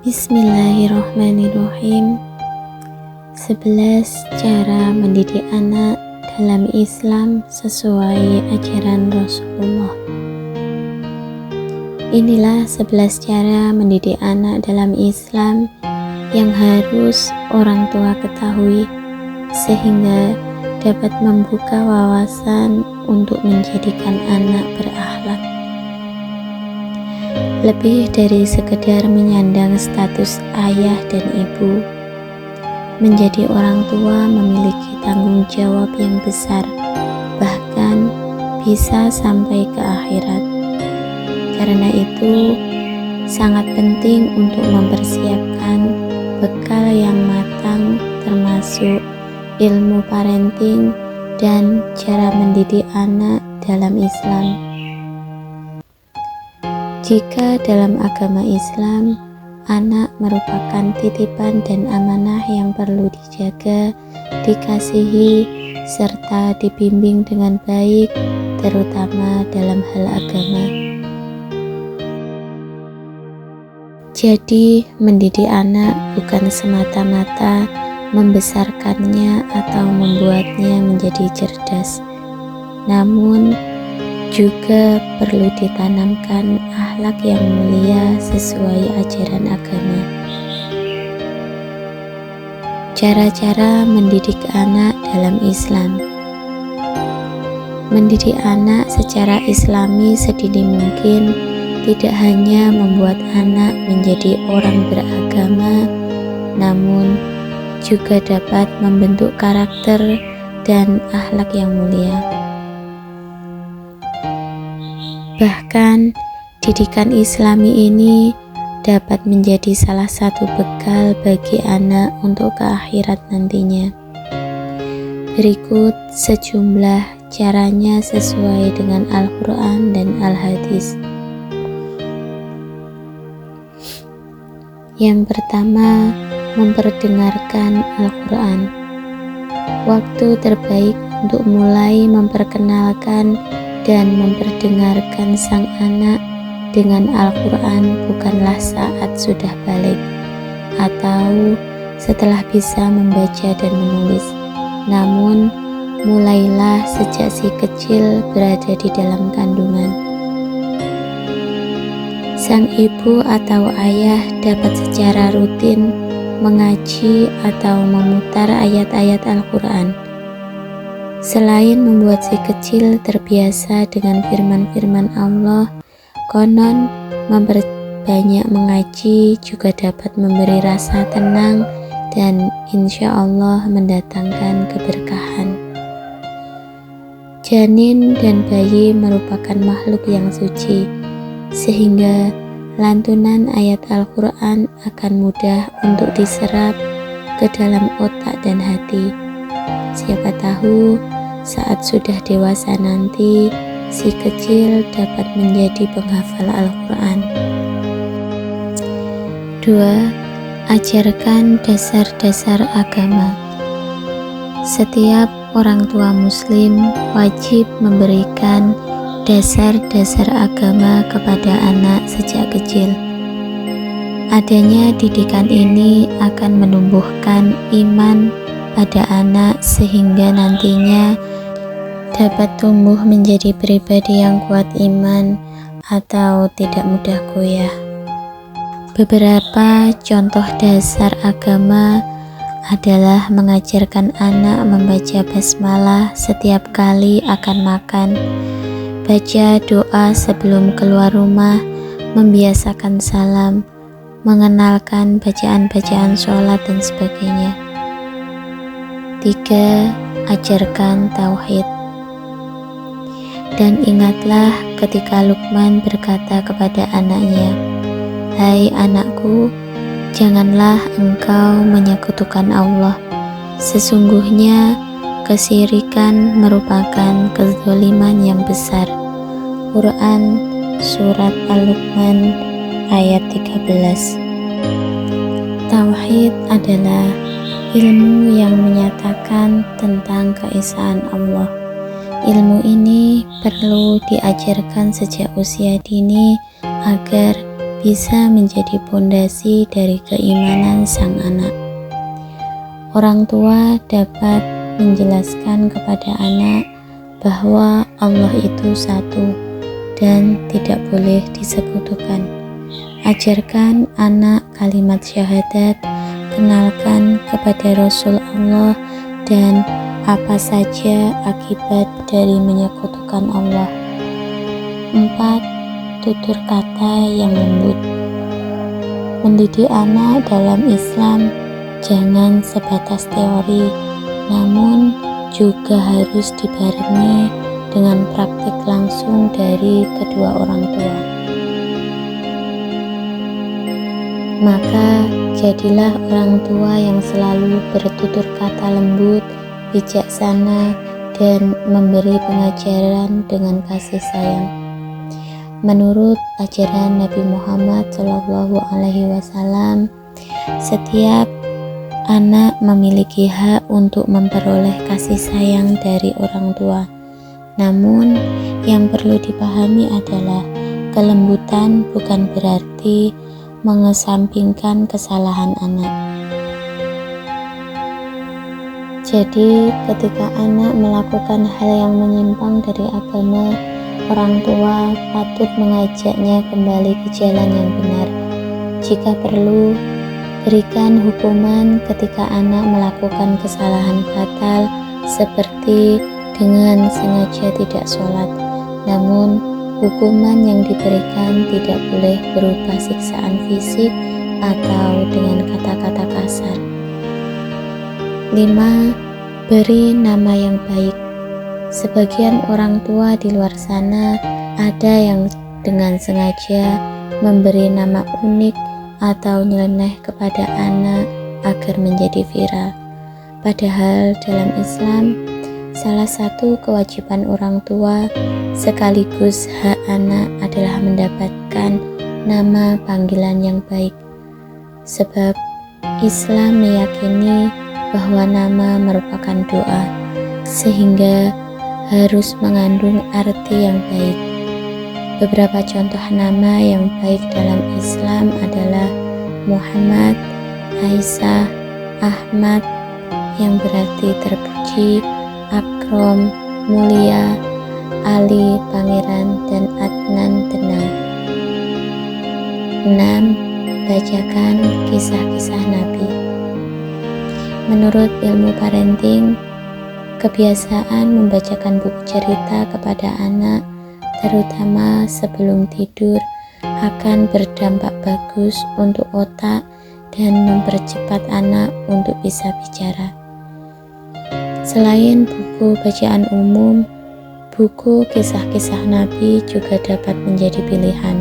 Bismillahirrahmanirrahim. 11 cara mendidik anak dalam Islam sesuai ajaran Rasulullah. Inilah 11 cara mendidik anak dalam Islam yang harus orang tua ketahui sehingga dapat membuka wawasan untuk menjadikan anak berakhlak. Lebih dari sekedar menyandang status ayah dan ibu, menjadi orang tua memiliki tanggung jawab yang besar, bahkan bisa sampai ke akhirat. Karena itu, sangat penting untuk mempersiapkan bekal yang matang, termasuk ilmu parenting dan cara mendidik anak dalam Islam. Jika dalam agama Islam, anak merupakan titipan dan amanah yang perlu dijaga, dikasihi, serta dibimbing dengan baik, terutama dalam hal agama. Jadi, mendidik anak bukan semata-mata membesarkannya atau membuatnya menjadi cerdas, namun juga perlu ditanamkan akhlak yang mulia sesuai ajaran agama. Cara-cara mendidik anak dalam Islam. Mendidik anak secara Islami sedini mungkin tidak hanya membuat anak menjadi orang beragama, namun juga dapat membentuk karakter dan akhlak yang mulia. Bahkan, didikan Islami ini dapat menjadi salah satu bekal bagi anak untuk ke akhirat nantinya. Berikut sejumlah caranya sesuai dengan Al-Quran dan Al-Hadis. Yang pertama, memperdengarkan Al-Quran. Waktu terbaik untuk mulai memperkenalkan dan memperdengarkan sang anak dengan Al-Quran bukanlah saat sudah balik atau setelah bisa membaca dan menulis, namun mulailah sejak si kecil berada di dalam kandungan. Sang ibu atau ayah dapat secara rutin mengaji atau memutar ayat-ayat Al-Quran. Selain membuat si kecil terbiasa dengan firman-firman Allah, konon memperbanyak mengaji juga dapat memberi rasa tenang dan insya Allah mendatangkan keberkahan. Janin dan bayi merupakan makhluk yang suci, sehingga lantunan ayat Al-Quran akan mudah untuk diserap ke dalam otak dan hati. Siapa tahu saat sudah dewasa nanti, si kecil dapat menjadi penghafal Al-Quran. 2. Ajarkan dasar-dasar agama. Setiap orang tua muslim wajib memberikan dasar-dasar agama kepada anak sejak kecil. Adanya didikan ini akan menumbuhkan iman pada anak sehingga nantinya dapat tumbuh menjadi pribadi yang kuat iman atau tidak mudah goyah. Beberapa contoh dasar agama adalah mengajarkan anak membaca basmalah setiap kali akan makan, baca doa sebelum keluar rumah, membiasakan salam, mengenalkan bacaan-bacaan sholat dan sebagainya. 3. Ajarkan tauhid. Dan ingatlah ketika Luqman berkata kepada anaknya, "Hai anakku, janganlah engkau menyekutukan Allah. Sesungguhnya kesyirikan merupakan kezaliman yang besar." Quran Surat Al-Luqman ayat 13. Tauhid adalah ilmu yang menyatakan tentang keesaan Allah. Ilmu ini perlu diajarkan sejak usia dini agar bisa menjadi pondasi dari keimanan sang anak. Orang tua dapat menjelaskan kepada anak bahwa Allah itu satu dan tidak boleh disekutukan. Ajarkan anak kalimat syahadat, kenalkan kepada Rasul Allah dan apa saja akibat dari menyekutukan Allah. 4. Tutur kata yang lembut. Mendidik anak dalam Islam jangan sebatas teori, namun juga harus dibarengi dengan praktik langsung dari kedua orang tua. Maka jadilah orang tua yang selalu bertutur kata lembut, bijaksana, dan memberi pengajaran dengan kasih sayang. Menurut ajaran Nabi Muhammad SAW, setiap anak memiliki hak untuk memperoleh kasih sayang dari orang tua. Namun, yang perlu dipahami adalah kelembutan bukan berarti mengesampingkan kesalahan anak. Jadi, ketika anak melakukan hal yang menyimpang dari agama, orang tua patut mengajaknya kembali ke jalan yang benar. Jika perlu, berikan hukuman ketika anak melakukan kesalahan fatal seperti dengan sengaja tidak sholat. Namun, hukuman yang diberikan tidak boleh berupa siksaan fisik atau dengan kata-kata kasar. 5. Beri nama yang baik. Sebagian orang tua di luar sana ada yang dengan sengaja memberi nama unik atau nyeleneh kepada anak agar menjadi viral. Padahal dalam Islam, salah satu kewajiban orang tua sekaligus hak anak adalah mendapatkan nama panggilan yang baik. Sebab Islam meyakini bahwa nama merupakan doa, sehingga harus mengandung arti yang baik. Beberapa contoh nama yang baik dalam Islam adalah Muhammad, Aisyah, Ahmad yang berarti terpuji, Akram, mulia, Ali, pangeran, dan Adnan, tenang. 6. Bacakan kisah-kisah Nabi. Menurut ilmu parenting, kebiasaan membacakan buku cerita kepada anak, terutama sebelum tidur, akan berdampak bagus untuk otak dan mempercepat anak untuk bisa bicara. Selain buku bacaan umum, buku kisah-kisah Nabi juga dapat menjadi pilihan.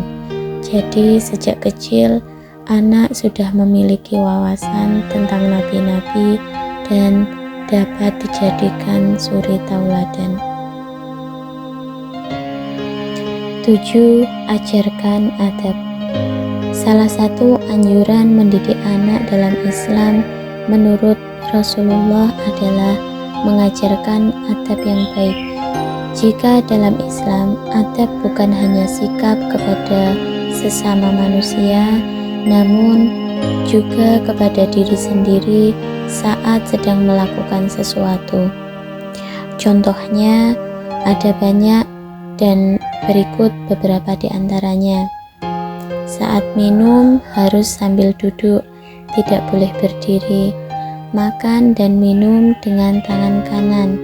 Jadi sejak kecil, anak sudah memiliki wawasan tentang nabi-nabi dan dapat dijadikan suri tauladan. 7. Ajarkan adab. Salah satu anjuran mendidik anak dalam Islam menurut Rasulullah adalah mengajarkan adab yang baik. Jika dalam Islam, adab bukan hanya sikap kepada sesama manusia, namun juga kepada diri sendiri saat sedang melakukan sesuatu. Contohnya ada banyak dan berikut beberapa di antaranya. Saat minum harus sambil duduk, tidak boleh berdiri. Makan dan minum dengan tangan kanan.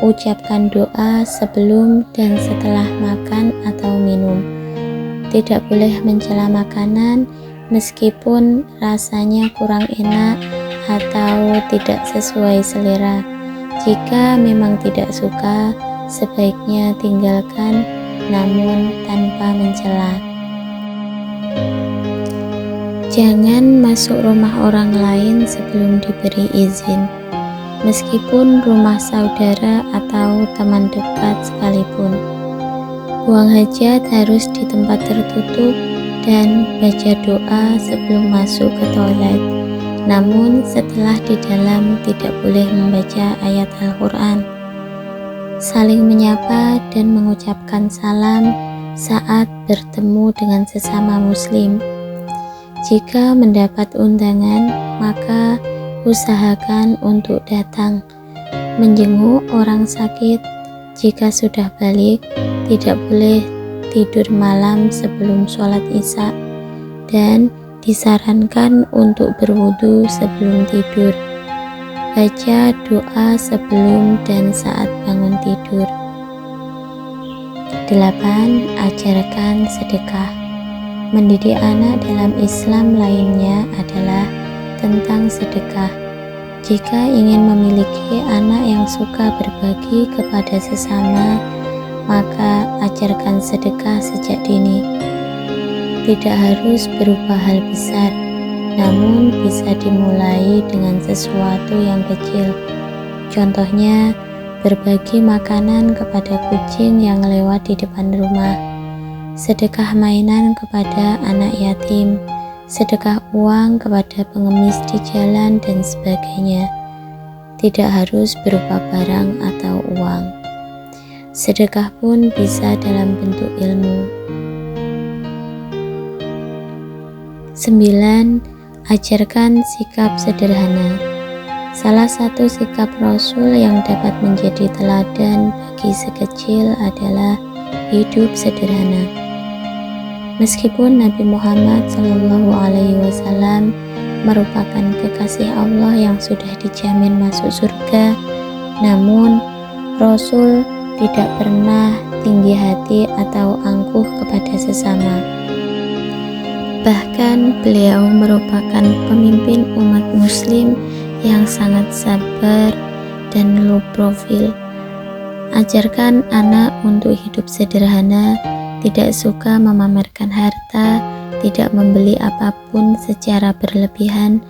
Ucapkan doa sebelum dan setelah makan atau minum. Tidak boleh mencela makanan meskipun rasanya kurang enak atau tidak sesuai selera. Jika memang tidak suka, sebaiknya tinggalkan, namun tanpa mencela. Jangan masuk rumah orang lain sebelum diberi izin, meskipun rumah saudara atau teman dekat sekalipun. Buang hajat harus di tempat tertutup dan baca doa sebelum masuk ke toilet. Namun setelah di dalam tidak boleh membaca ayat Al-Quran. Saling menyapa dan mengucapkan salam saat bertemu dengan sesama muslim. Jika mendapat undangan, maka usahakan untuk datang menjenguk orang sakit. Jika sudah balik, tidak boleh tidur malam sebelum sholat Isya, dan disarankan untuk berwudu sebelum tidur. Baca doa sebelum dan saat bangun tidur. 8. Ajarkan sedekah. Mendidik anak dalam Islam lainnya adalah tentang sedekah. Jika ingin memiliki anak yang suka berbagi kepada sesama, maka ajarkan sedekah sejak dini. Tidak harus berupa hal besar, namun bisa dimulai dengan sesuatu yang kecil. Contohnya, berbagi makanan kepada kucing yang lewat di depan rumah, sedekah mainan kepada anak yatim, sedekah uang kepada pengemis di jalan, dan sebagainya. Tidak harus berupa barang atau uang. Sedekah pun bisa dalam bentuk ilmu. 9. Ajarkan sikap sederhana. Salah satu sikap Rasul yang dapat menjadi teladan bagi si kecil adalah hidup sederhana. Meskipun Nabi Muhammad SAW merupakan kekasih Allah yang sudah dijamin masuk surga, namun Rasul tidak pernah tinggi hati atau angkuh kepada sesama. Bahkan beliau merupakan pemimpin umat muslim yang sangat sabar dan low profil. Ajarkan anak untuk hidup sederhana, tidak suka memamerkan harta, tidak membeli apapun secara berlebihan,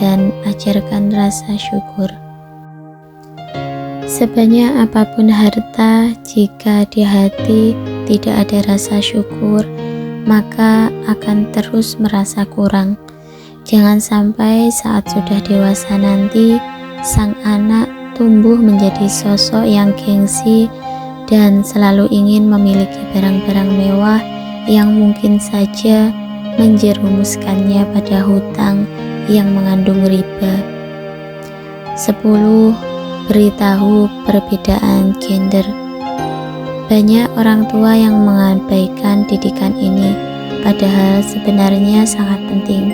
dan ajarkan rasa syukur. Sebanyak apapun harta, jika di hati tidak ada rasa syukur, maka akan terus merasa kurang. Jangan sampai saat sudah dewasa nanti, sang anak tumbuh menjadi sosok yang gengsi dan selalu ingin memiliki barang-barang mewah yang mungkin saja menjerumuskannya pada hutang yang mengandung riba. 10. Beritahu perbedaan gender. Banyak orang tua yang mengabaikan didikan ini, padahal sebenarnya sangat penting.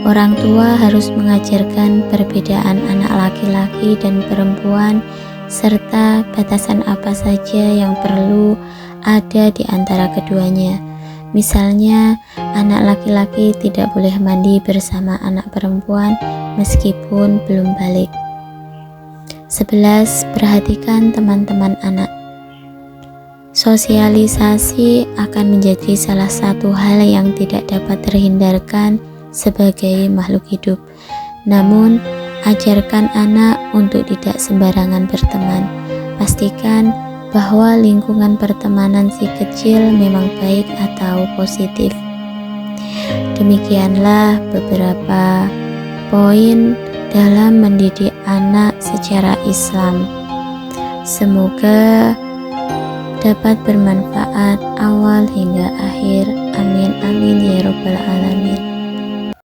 Orang tua harus mengajarkan perbedaan anak laki-laki dan perempuan, serta batasan apa saja yang perlu ada di antara keduanya. Misalnya, anak laki-laki tidak boleh mandi bersama anak perempuan meskipun belum balik. 11. Perhatikan teman-teman anak. Sosialisasi akan menjadi salah satu hal yang tidak dapat terhindarkan sebagai makhluk hidup. Namun, ajarkan anak untuk tidak sembarangan berteman. Pastikan bahwa lingkungan pertemanan si kecil memang baik atau positif. Demikianlah beberapa poin dalam mendidik anak secara Islam. Semoga dapat bermanfaat awal hingga akhir. Amin amin ya robbal alamin.